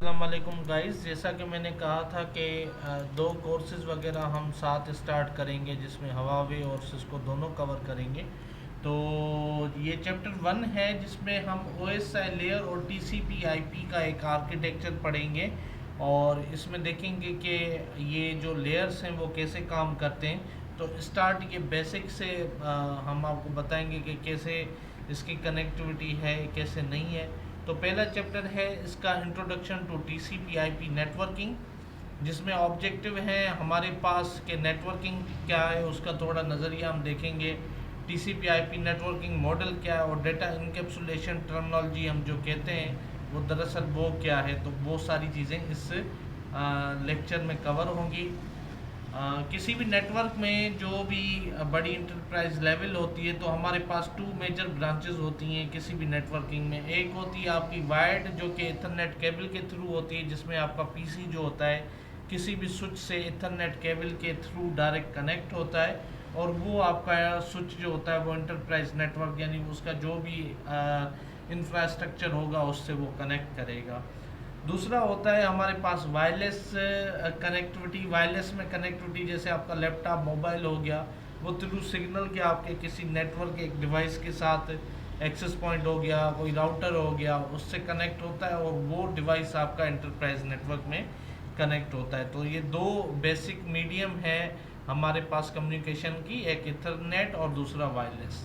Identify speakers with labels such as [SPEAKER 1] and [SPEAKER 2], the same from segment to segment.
[SPEAKER 1] अस्सलामुअलैकुम गाइस, जैसा कि मैंने कहा था कि दो कोर्सेज़ वगैरह हम साथ स्टार्ट करेंगे जिसमें हवावे और सिस्को दोनों कवर करेंगे। तो ये चैप्टर 1 है जिसमें हम OSI लेयर और TCP IP का एक आर्किटेक्चर पढ़ेंगे और इसमें देखेंगे कि ये जो लेयर्स हैं वो कैसे काम करते हैं। तो स्टार्ट ये बेसिक से हम आपको बताएंगे कि कैसे इसकी कनेक्टिविटी है, कैसे नहीं है। तो पहला चैप्टर है इसका introduction to TCP IP networking, जिसमें ऑब्जेक्टिव है हमारे पास के नेटवर्किंग क्या है उसका थोड़ा नज़रिया हम देखेंगे। TCP IP नेटवर्किंग मॉडल क्या है और डेटा इनकेप्सुलेशन टर्मिनोलॉजी हम जो कहते हैं वो दरअसल वो क्या है। तो वो सारी चीज़ें इस लेक्चर में कवर होंगी। किसी भी नेटवर्क में जो भी बड़ी इंटरप्राइज लेवल होती है तो हमारे पास टू मेजर ब्रांचेस होती हैं किसी भी नेटवर्किंग में। एक होती है आपकी वायर्ड जो कि इथरनेट केबल के थ्रू होती है, जिसमें आपका पीसी जो होता है किसी भी स्विच से इथरनेट केबल के थ्रू डायरेक्ट कनेक्ट होता है, और वो आपका स्विच जो होता है वो इंटरप्राइज नेटवर्क यानी उसका जो भी इंफ्रास्ट्रक्चर होगा उससे वो कनेक्ट करेगा। दूसरा होता है हमारे पास वायरलेस कनेक्टिविटी। वायरलेस में कनेक्टिविटी जैसे आपका लैपटॉप मोबाइल हो गया, वो थ्रू सिग्नल के आपके किसी नेटवर्क एक डिवाइस के साथ एक्सेस पॉइंट हो गया, कोई राउटर हो गया, उससे कनेक्ट होता है और वो डिवाइस आपका एंटरप्राइज नेटवर्क में कनेक्ट होता है। तो ये दो बेसिक मीडियम है हमारे पास कम्युनिकेशन की, एक इथरनेट और दूसरा वायरलेस।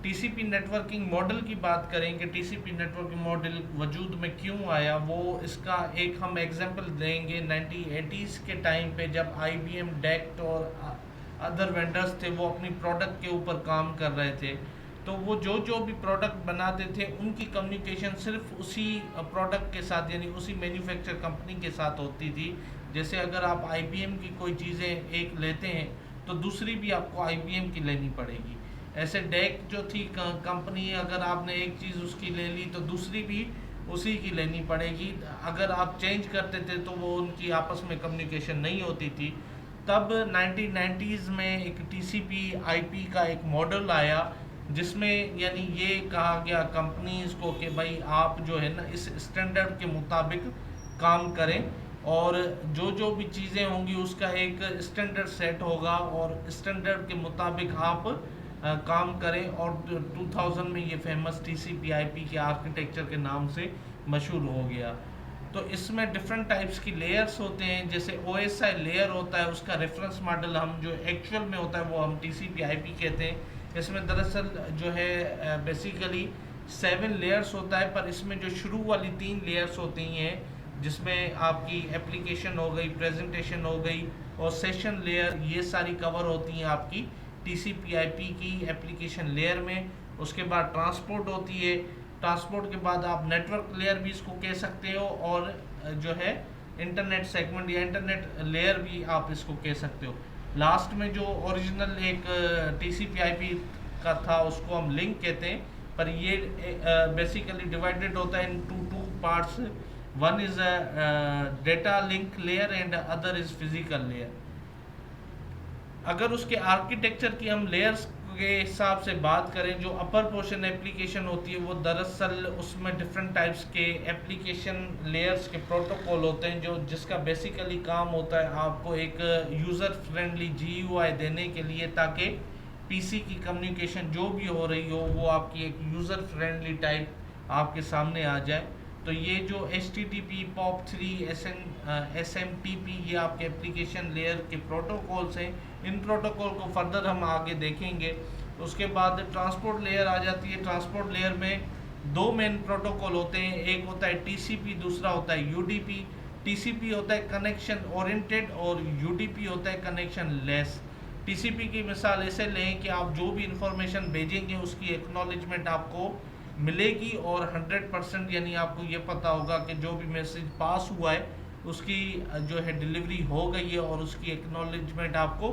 [SPEAKER 1] टीसीपी नेटवर्किंग मॉडल की बात करें कि टीसीपी नेटवर्किंग मॉडल वजूद में क्यों आया, वो इसका एक हम एग्जांपल देंगे। 1980s के टाइम पे जब IBM डेक्ट और अदर वेंडर्स थे वो अपनी प्रोडक्ट के ऊपर काम कर रहे थे, तो वो जो जो भी प्रोडक्ट बनाते थे उनकी कम्युनिकेशन सिर्फ उसी प्रोडक्ट के साथ यानी उसी मैन्युफैक्चर कंपनी के साथ होती थी। जैसे अगर आप IBM की कोई चीज़ें एक लेते हैं तो दूसरी भी आपको IBM की लेनी पड़ेगी। ऐसे डेक जो थी कंपनी, अगर आपने एक चीज़ उसकी ले ली तो दूसरी भी उसी की लेनी पड़ेगी। अगर आप चेंज करते थे तो वो उनकी आपस में कम्युनिकेशन नहीं होती थी। तब 1990s में एक TCP IP का एक मॉडल आया जिसमें यानी ये कहा गया कंपनीज को कि भाई आप जो है ना इस स्टैंडर्ड के मुताबिक काम करें, और जो जो भी चीज़ें होंगी उसका एक स्टैंडर्ड सेट होगा और स्टैंडर्ड के मुताबिक आप काम करें। और 2000 में ये फेमस TCP IP के आर्किटेक्चर के नाम से मशहूर हो गया। तो इसमें डिफरेंट टाइप्स की लेयर्स होते हैं। जैसे OSI लेयर होता है, उसका रेफरेंस मॉडल हम जो एक्चुअल में होता है वो हम TCP IP कहते हैं। इसमें दरअसल जो है बेसिकली 7 लेयर्स होता है, पर इसमें जो शुरू वाली 3 लेयर्स होती हैं जिसमें आपकी एप्लीकेशन हो गई, प्रेजेंटेशन हो गई और सेशन लेयर, ये सारी कवर होती हैं आपकी TCP IP की एप्लीकेशन लेयर में। उसके बाद ट्रांसपोर्ट होती है, ट्रांसपोर्ट के बाद आप नेटवर्क लेयर भी इसको कह सकते हो, और जो है इंटरनेट सेगमेंट या इंटरनेट लेयर भी आप इसको कह सकते हो। लास्ट में जो ओरिजिनल एक TCP IP का था उसको हम लिंक कहते हैं, पर ये बेसिकली डिवाइडेड होता है in two parts. One is data link layer and other is physical layer. अगर उसके आर्किटेक्चर की हम लेयर्स के हिसाब से बात करें, जो अपर पोर्शन एप्लीकेशन होती है वो दरअसल उसमें डिफरेंट टाइप्स के एप्लीकेशन लेयर्स के प्रोटोकॉल होते हैं जो जिसका बेसिकली काम होता है आपको एक यूज़र फ्रेंडली GUI देने के लिए, ताकि PC की कम्युनिकेशन जो भी हो रही हो वो आपकी एक यूज़र फ्रेंडली टाइप आपके सामने आ जाए। तो ये जो HTTP POP3 SMTP ये आपके एप्लीकेशन लेयर के प्रोटोकॉल्स हैं। इन प्रोटोकॉल को फर्दर हम आगे देखेंगे। उसके बाद ट्रांसपोर्ट लेयर आ जाती है। ट्रांसपोर्ट लेयर में दो मेन प्रोटोकॉल होते हैं, एक होता है TCP, दूसरा होता है UDP। TCP होता है कनेक्शन ओरिएंटेड और UDP होता है कनेक्शन लेस। TCP की मिसाल ऐसे लें कि आप जो भी इंफॉर्मेशन भेजेंगे उसकी एक्नॉलेजमेंट आपको मिलेगी और 100% यानी आपको ये पता होगा कि जो भी मैसेज पास हुआ है उसकी जो है डिलीवरी हो गई है और उसकी एक्नॉलेजमेंट आपको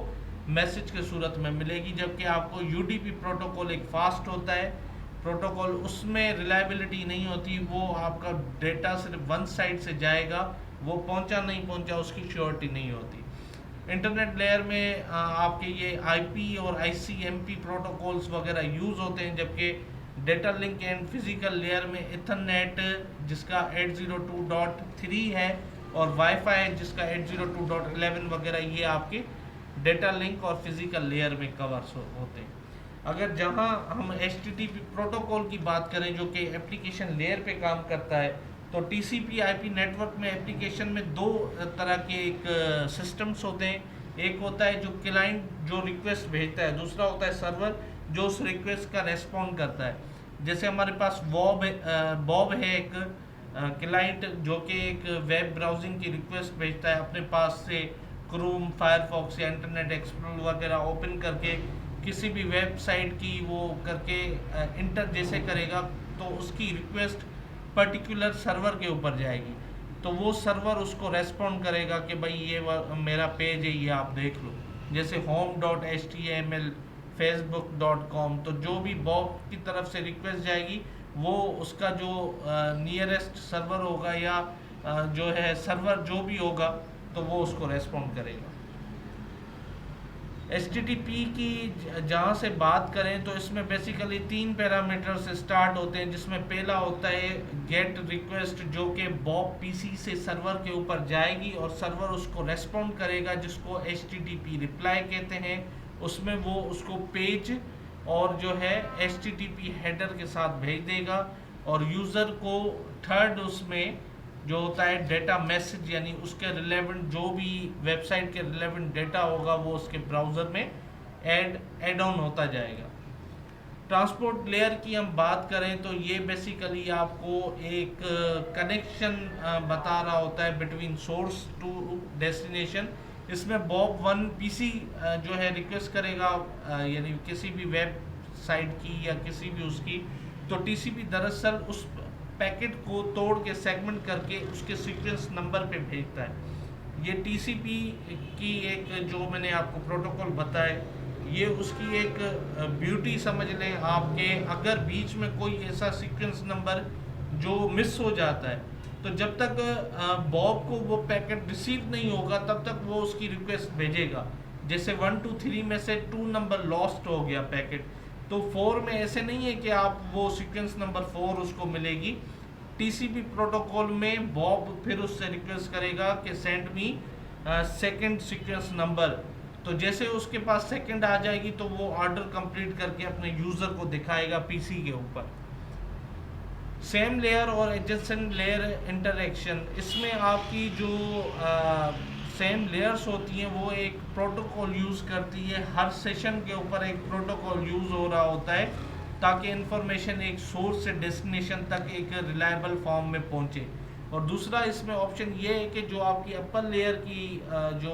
[SPEAKER 1] मैसेज के सूरत में मिलेगी। जबकि आपको UDP प्रोटोकॉल एक फास्ट होता है प्रोटोकॉल, उसमें रिलायबिलिटी नहीं होती, वो आपका डेटा सिर्फ वन साइड से जाएगा, वो पहुंचा नहीं पहुंचा उसकी श्योरिटी नहीं होती। इंटरनेट लेयर में आपके ये IP और ICMP प्रोटोकॉल्स वगैरह यूज़ होते हैं, जबकि data link and physical layer में इथरनेट जिसका 802.3 है, और वाईफाई जिसका 802.11 वगैरह, ये आपके डेटा लिंक और फिजिकल लेयर में कवर्स होते हैं। अगर जहां हम HTTP प्रोटोकॉल की बात करें जो कि एप्लीकेशन लेयर पे काम करता है, तो TCP IP नेटवर्क में एप्लीकेशन में दो तरह के एक सिस्टम्स होते हैं। एक होता है जो क्लाइंट जो रिक्वेस्ट भेजता है, दूसरा होता है सर्वर जो उस रिक्वेस्ट का रेस्पॉन्ड करता है। जैसे हमारे पास बॉब है एक क्लाइंट जो कि एक वेब ब्राउजिंग की रिक्वेस्ट भेजता है अपने पास से, क्रोम, फायरफॉक्स या इंटरनेट एक्सप्लोरर वगैरह ओपन करके किसी भी वेबसाइट की वो करके इंटर जैसे करेगा, तो उसकी रिक्वेस्ट पर्टिकुलर सर्वर के ऊपर जाएगी, तो वो सर्वर उसको रेस्पॉन्ड करेगा कि भाई ये मेरा पेज है, ये आप देख लो। जैसे home.html, facebook.com, तो जो भी बॉब की तरफ से रिक्वेस्ट जाएगी वो उसका जो नियरेस्ट सर्वर होगा या जो है सर्वर जो भी होगा, तो वो उसको रेस्पॉन्ड करेगा। HTTP की जहाँ से बात करें तो इसमें बेसिकली 3 पैरामीटर से स्टार्ट होते हैं, जिसमें पहला होता है गेट रिक्वेस्ट जो कि बॉब PC से सर्वर के ऊपर जाएगी और सर्वर उसको रेस्पॉन्ड करेगा, जिसको HTTP रिप्लाई कहते हैं। उसमें वो उसको पेज और जो है HTTP हेडर के साथ भेज देगा, और यूज़र को थर्ड उसमें जो होता है डेटा मैसेज, यानी उसके रिलेवेंट जो भी वेबसाइट के रिलेवेंट डेटा होगा वो उसके ब्राउज़र में ऐड ऑन होता जाएगा। ट्रांसपोर्ट लेयर की हम बात करें तो ये बेसिकली आपको एक कनेक्शन बता रहा होता है बिटवीन सोर्स टू डेस्टिनेशन। इसमें बॉब 1 PC जो है रिक्वेस्ट करेगा यानी किसी भी वेबसाइट की या किसी भी उसकी, तो TCP दरअसल उस पैकेट को तोड़ के सेगमेंट करके उसके सीक्वेंस नंबर पे भेजता है। ये TCP की एक जो मैंने आपको प्रोटोकॉल बताया, ये उसकी एक ब्यूटी समझ लें आपके। अगर बीच में कोई ऐसा सीक्वेंस नंबर जो मिस हो जाता है, तो जब तक बॉब को वो पैकेट रिसीव नहीं होगा तब तक वो उसकी रिक्वेस्ट भेजेगा। जैसे 1 2 3 में से 2 नंबर लॉस्ट हो गया पैकेट, तो 4 में ऐसे नहीं है कि आप वो सीक्वेंस नंबर 4 उसको मिलेगी। TCP प्रोटोकॉल में बॉब फिर उससे रिक्वेस्ट करेगा कि send me second sequence number, तो जैसे उसके पास सेकंड आ जाएगी तो वो ऑर्डर कंप्लीट करके अपने यूज़र को दिखाएगा PC के ऊपर। सेम लेयर और एडजेसेंट लेयर इंटरेक्शन, इसमें आपकी जो सेम लेयर्स होती हैं वो एक प्रोटोकॉल यूज़ करती है। हर सेशन के ऊपर एक प्रोटोकॉल यूज़ हो रहा होता है ताकि इन्फॉर्मेशन एक सोर्स से डेस्टिनेशन तक एक रिलायबल फॉर्म में पहुंचे। और दूसरा इसमें ऑप्शन ये है कि जो आपकी अपर लेयर की जो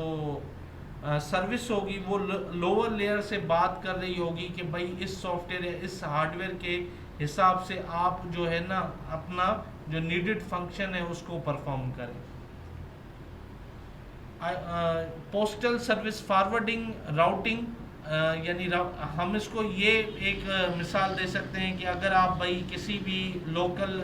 [SPEAKER 1] सर्विस होगी वो लोअर लेयर से बात कर रही होगी कि भाई इस सॉफ्टवेयर या इस हार्डवेयर के हिसाब से आप जो है ना अपना जो नीडेड फंक्शन है उसको परफॉर्म करें। पोस्टल सर्विस फॉरवर्डिंग राउटिंग, यानी हम इसको ये एक मिसाल दे सकते हैं कि अगर आप भाई किसी भी लोकल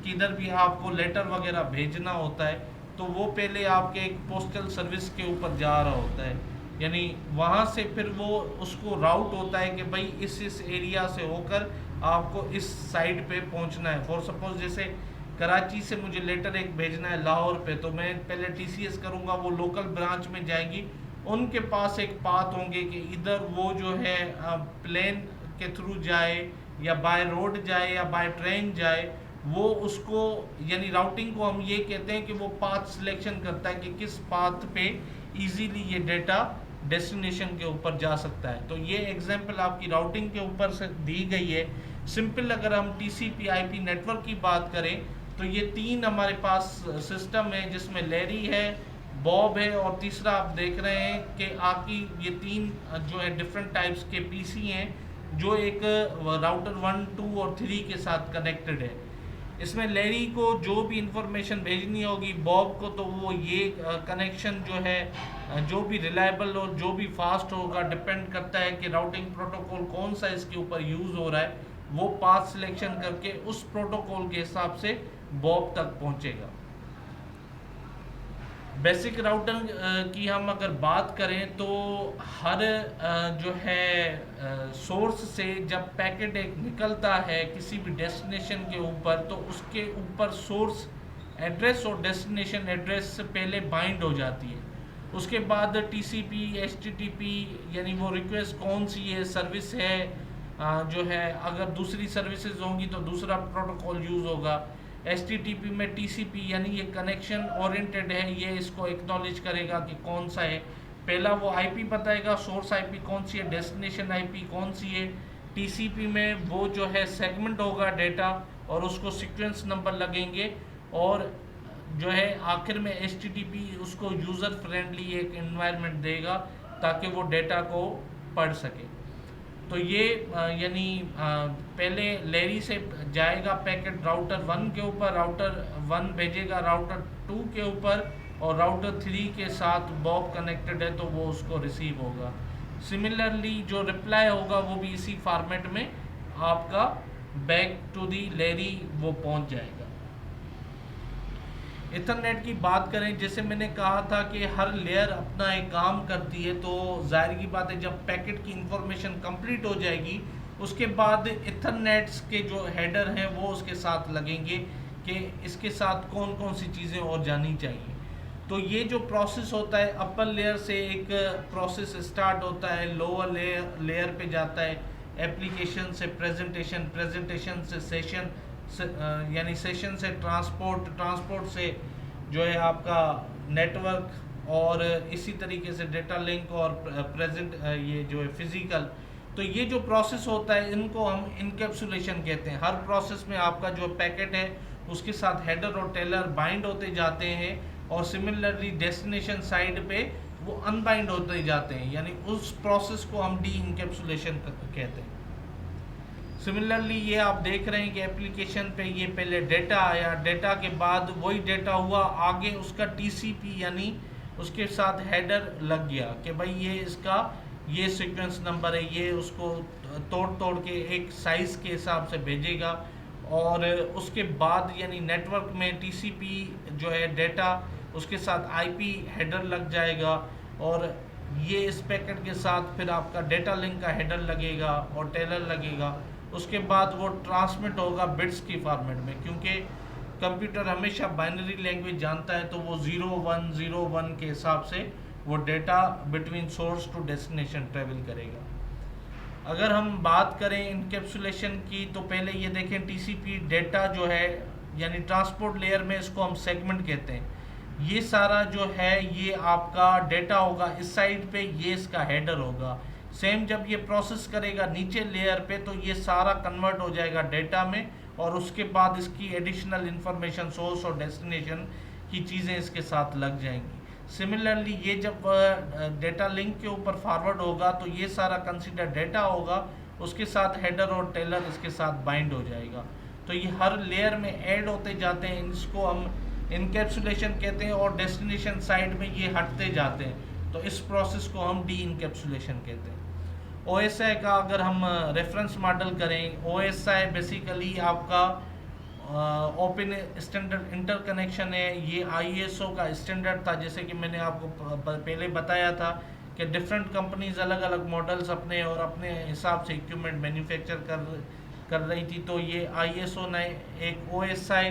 [SPEAKER 1] किधर भी आपको लेटर वगैरह भेजना होता है तो वो पहले आपके एक पोस्टल सर्विस के ऊपर जा रहा होता है, यानी वहाँ से फिर वो उसको राउट होता है कि भाई इस एरिया से होकर आपको इस साइड पे पहुँचना है। फॉर सपोज जैसे कराची से मुझे लेटर एक भेजना है लाहौर पे, तो मैं पहले TCS करूँगा, वो लोकल ब्रांच में जाएगी, उनके पास एक पाथ होंगे कि इधर वो जो है प्लेन के थ्रू जाए या बाय रोड जाए या बाय ट्रेन जाए, वो उसको यानी राउटिंग को हम ये कहते हैं कि वो पाथ सिलेक्शन करता है कि किस पाथ पे इजीली ये डेटा डेस्टिनेशन के ऊपर जा सकता है। तो ये एग्जांपल आपकी राउटिंग के ऊपर से दी गई है। सिंपल अगर हम TCP IP नेटवर्क की बात करें तो ये 3 हमारे पास सिस्टम है, जिसमें लेरी है, बॉब है और तीसरा आप देख रहे हैं कि आपकी ये 3 जो है डिफरेंट टाइप्स के PC हैं जो एक राउटर 1 2 और 3 के साथ कनेक्टेड है। इसमें लेरी को जो भी इंफॉर्मेशन भेजनी होगी बॉब को, तो वो ये कनेक्शन जो है जो भी रिलायबल और जो भी फास्ट होगा डिपेंड करता है कि राउटिंग प्रोटोकॉल कौन सा इसके ऊपर यूज़ हो रहा है, वो पाथ सिलेक्शन करके उस प्रोटोकॉल के हिसाब से बॉब तक पहुंचेगा। बेसिक राउटर की हम अगर बात करें तो हर जो है सोर्स से जब पैकेट एक निकलता है किसी भी डेस्टिनेशन के ऊपर, तो उसके ऊपर सोर्स एड्रेस और डेस्टिनेशन एड्रेस से पहले बाइंड हो जाती है। उसके बाद टीसीपी, एचटीटीपी, यानी वो रिक्वेस्ट कौन सी है, सर्विस है जो है, अगर दूसरी सर्विसेज होंगी तो दूसरा प्रोटोकॉल यूज़ होगा। एचटीटीपी में टीसीपी यानी ये कनेक्शन ओरिएंटेड है, ये इसको एक्नॉलेज करेगा कि कौन सा है। पहला वो आईपी बताएगा, सोर्स आईपी कौन सी है, डेस्टिनेशन आईपी कौन सी है। टीसीपी में वो जो है सेगमेंट होगा डेटा और उसको सीक्वेंस नंबर लगेंगे, और जो है आखिर में एचटीटीपी उसको यूज़र फ्रेंडली एक एनवायरनमेंट देगा ताकि वो डेटा को पढ़ सके। तो ये यानी पहले लेरी से जाएगा पैकेट राउटर 1 के ऊपर, राउटर 1 भेजेगा राउटर 2 के ऊपर, और राउटर 3 के साथ बॉब कनेक्टेड है तो वो उसको रिसीव होगा। सिमिलरली जो रिप्लाई होगा वो भी इसी फॉर्मेट में आपका बैक टू दी लेरी वो पहुंच जाएगा। इथरनेट की बात करें, जैसे मैंने कहा था कि हर लेयर अपना एक काम करती है, तो जाहिर की बात है जब पैकेट की इंफॉर्मेशन कंप्लीट हो जाएगी उसके बाद इथरनेट्स के जो हेडर हैं वो उसके साथ लगेंगे कि इसके साथ कौन कौन सी चीज़ें और जानी चाहिए। तो ये जो प्रोसेस होता है, अपर लेयर से एक प्रोसेस स्टार्ट होता है, लोअर लेयर पे जाता है, एप्लीकेशन से प्रेजेंटेशन, प्रेजेंटेशन से सेशन, यानी सेशन से ट्रांसपोर्ट, ट्रांसपोर्ट से जो है आपका नेटवर्क, और इसी तरीके से डेटा लिंक और प्रेजेंट ये जो है फिजिकल। तो ये जो प्रोसेस होता है इनको हम इनकैप्सुलेशन कहते हैं। हर प्रोसेस में आपका जो पैकेट है उसके साथ हेडर और टेलर बाइंड होते जाते हैं, और सिमिलरली डेस्टिनेशन साइड पे वो अनबाइंड होते जाते हैं, यानी उस प्रोसेस को हम डी इनकैप्सुलेशन कहते हैं। सिमिलरली ये आप देख रहे हैं कि एप्लीकेशन पे ये पहले डेटा आया, डेटा के बाद वही डेटा हुआ आगे उसका टीसीपी, यानी उसके साथ हेडर लग गया कि भाई ये इसका ये सीक्वेंस नंबर है, ये उसको तोड़ तोड़ के एक साइज़ के हिसाब से भेजेगा। और उसके बाद यानी नेटवर्क में टीसीपी जो है डेटा, उसके साथ आईपी हेडर लग जाएगा, और ये इस पैकेट के साथ फिर आपका डेटा लिंक का हेडर लगेगा और टेलर लगेगा। उसके बाद वो ट्रांसमिट होगा बिट्स की फॉर्मेट में, क्योंकि कंप्यूटर हमेशा बाइनरी लैंग्वेज जानता है, तो वो 0101 के हिसाब से वो data between source to destination travel करेगा। अगर हम बात करें इनकैप्सुलेशन की, तो पहले ये देखें टीसीपी डेटा जो है, यानी ट्रांसपोर्ट लेयर में इसको हम सेगमेंट कहते हैं। ये सारा जो है ये आपका डेटा होगा, इस साइड पे ये इसका हेडर होगा। सेम जब ये प्रोसेस करेगा नीचे लेयर पे तो ये सारा कन्वर्ट हो जाएगा डेटा में, और उसके बाद इसकी एडिशनल इंफॉर्मेशन सोर्स और डेस्टिनेशन की चीज़ें इसके साथ लग जाएंगी। सिमिलरली ये जब डेटा लिंक के ऊपर फॉरवर्ड होगा तो ये सारा कंसीडर डेटा होगा, उसके साथ हेडर और टेलर इसके साथ बाइंड हो जाएगा। तो ये हर लेयर में ऐड होते जाते हैं, इसको हम इनकैप्सुलेशन कहते हैं, और डेस्टिनेशन साइड में ये हटते जाते हैं, तो इस प्रोसेस को हम डी इनकैप्सुलेशन कहते हैं। OSI का अगर हम रेफरेंस मॉडल करें, OSI बेसिकली आपका ओपन स्टैंडर्ड इंटरकनेक्शन है। ये ISO का स्टैंडर्ड था, जैसे कि मैंने आपको पहले बताया था कि डिफरेंट कंपनीज अलग अलग मॉडल्स अपने और अपने हिसाब से इक्विपमेंट मैन्युफैक्चर कर रही थी। तो ये ISO ने एक OSI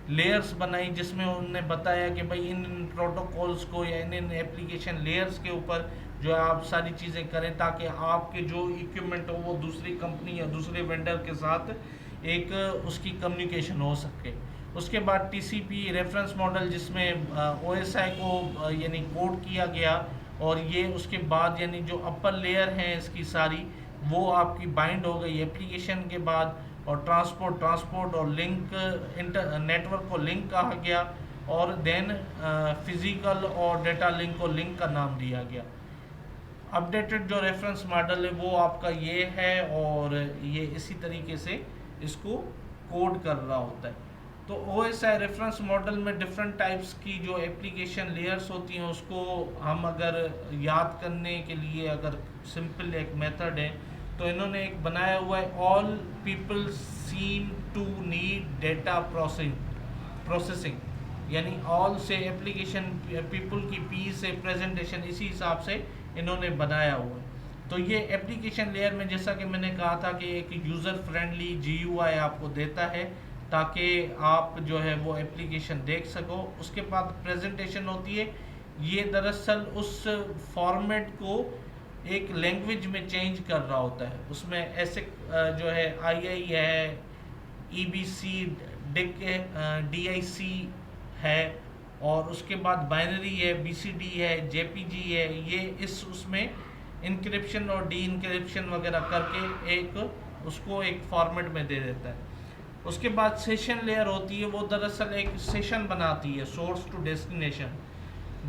[SPEAKER 1] लेयर्स बनाई जिसमें उन्होंने बताया कि भाई इन प्रोटोकॉल्स को या इन एप्लीकेशन लेयर्स के ऊपर जो है आप सारी चीज़ें करें, ताकि आपके जो इक्विपमेंट हो वो दूसरी कंपनी या दूसरे वेंडर के साथ एक उसकी कम्युनिकेशन हो सके। उसके बाद TCP रेफरेंस मॉडल, जिसमें OSI को यानी कोड किया गया, और ये उसके बाद यानी जो अपर लेयर हैं इसकी सारी वो आपकी बाइंड हो गई एप्लीकेशन के बाद, और ट्रांसपोर्ट और लिंक नेटवर्क को लिंक कहा गया, और देन फिजिकल और डेटा लिंक को लिंक का नाम दिया गया। अपडेटेड जो रेफरेंस मॉडल है वो आपका ये है, और ये इसी तरीके से इसको कोड कर रहा होता है। तो OSI रेफरेंस मॉडल में डिफरेंट टाइप्स की जो एप्लीकेशन लेयर्स होती हैं उसको हम अगर याद करने के लिए अगर सिंपल एक मेथड है तो इन्होंने एक बनाया हुआ है, all people seem to need data processing, यानी ऑल से एप्लीकेशन पीपल की पी से प्रेजेंटेशन इसी हिसाब से इन्होंने बनाया हुआ है। तो ये एप्लीकेशन लेयर में जैसा कि मैंने कहा था कि एक यूज़र फ्रेंडली GUI आपको देता है ताकि आप जो है वो एप्लीकेशन देख सको। उसके बाद प्रेजेंटेशन होती है, ये दरअसल उस फॉर्मेट को एक लैंग्वेज में चेंज कर रहा होता है। उसमें ऐसे जो है II है, EBC, DIC है, और उसके बाद बाइनरी है, BCD है, JPG है। ये इस उसमें इंक्रिप्शन और डी इंक्रिप्शन वगैरह करके एक उसको एक फॉर्मेट में दे देता है। उसके बाद सेशन लेयर होती है, वो दरअसल एक सेशन बनाती है सोर्स टू डेस्टिनेशन।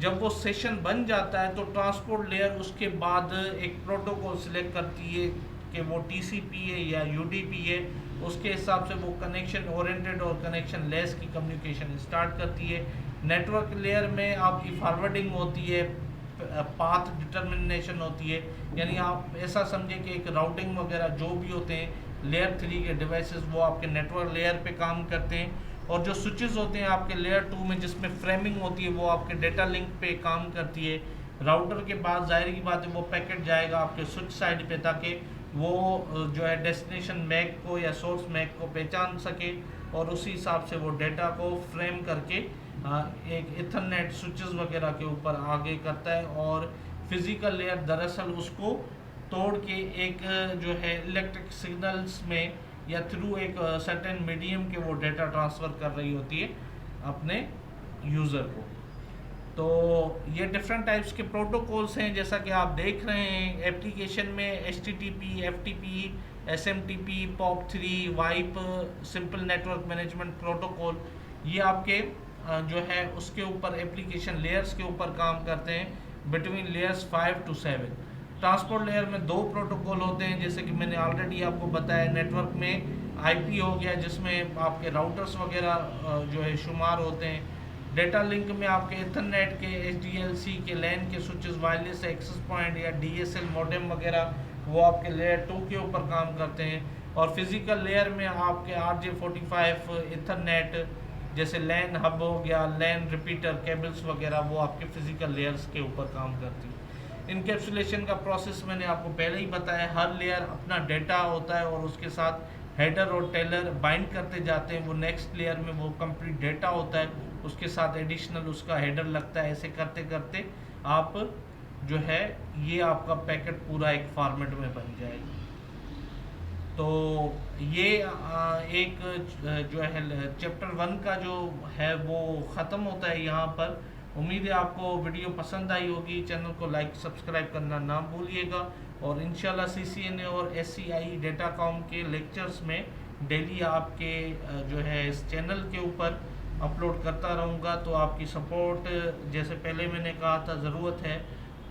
[SPEAKER 1] जब वो सेशन बन जाता है तो ट्रांसपोर्ट लेयर उसके बाद एक प्रोटोकॉल सिलेक्ट करती है कि वो TCP है या UDP है। उसके हिसाब से वो कनेक्शन ओरिएंटेड और कनेक्शन लेस की कम्युनिकेशन स्टार्ट करती है। नेटवर्क लेयर में आपकी फॉरवर्डिंग होती है, पाथ डिटर्मिनेशन होती है, यानी आप ऐसा समझें कि एक राउटिंग वगैरह जो भी होते हैं लेयर 3 के डिवाइसेस वो आपके नेटवर्क लेयर पे काम करते हैं। और जो स्विचेस होते हैं आपके लेयर 2 में जिसमें फ्रेमिंग होती है वो आपके डेटा लिंक पे काम करती है। राउटर के बाद जाहिर की बात है वो पैकेट जाएगा आपके स्विच साइड पे ताकि वो जो है डेस्टिनेशन मैक को या सोर्स मैक को पहचान सके और उसी हिसाब से वो डेटा को फ्रेम करके एक इथरनेट स्विचेस वगैरह के ऊपर आगे करता है। और फिजिकल लेयर दरअसल उसको तोड़ के एक जो है इलेक्ट्रिक सिग्नल्स में या थ्रू एक सर्टेन मीडियम के वो डेटा ट्रांसफ़र कर रही होती है अपने यूज़र को। तो ये डिफरेंट टाइप्स के प्रोटोकॉल्स हैं जैसा कि आप देख रहे हैं एप्लीकेशन में HTTP, FTP, SMTP, POP3, wipe, simple network management protocol, ये आपके जो है उसके ऊपर एप्लीकेशन लेयर्स के ऊपर काम करते हैं between layers 5 to 7। Transport layer में दो प्रोटोकॉल होते हैं जैसे कि मैंने ऑलरेडी आपको बताया। नेटवर्क में IP हो गया जिसमें आपके राउटर्स वगैरह जो है शुमार होते हैं। डेटा लिंक में आपके इथरनेट के, HDLC के, लैन के स्विचेस, वायरलेस एक्सेस पॉइंट या DSL मॉडेम वगैरह वो आपके लेयर 2 के ऊपर काम करते हैं। और फिजिकल लेयर में आपके RJ45 इथरनेट जैसे लैन हब हो गया, लैन रिपीटर केबल्स वगैरह वो आपके फिजिकल लेयर्स के ऊपर काम करती है। इनकैप्सुलेशन का प्रोसेस मैंने आपको पहले ही बताया। हर लेयर अपना डेटा होता है और उसके साथ हेडर और टेलर बाइंड करते जाते हैं। वो नेक्स्ट लेयर में वो कंप्लीट डेटा होता है, उसके साथ एडिशनल उसका हेडर लगता है। ऐसे करते करते आप जो है ये आपका पैकेट पूरा एक फॉर्मेट में बन जाएगा। तो ये एक जो है चैप्टर 1 का जो है वो ख़त्म होता है यहाँ पर। उम्मीद है आपको वीडियो पसंद आई होगी। चैनल को लाइक सब्सक्राइब करना ना भूलिएगा। और इंशाल्लाह CCNA और SCI डेटाकॉम के लेक्चर्स में डेली आपके जो है इस चैनल के ऊपर अपलोड करता रहूँगा। तो आपकी सपोर्ट जैसे पहले मैंने कहा था ज़रूरत है,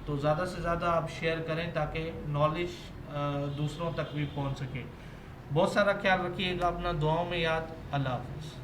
[SPEAKER 1] तो ज़्यादा से ज़्यादा आप शेयर करें ताकि नॉलेज दूसरों तक भी पहुँच सके। बहुत सारा ख्याल रखिएगा अपना, दुआओं में याद। अल्लाह हाफ़िज़।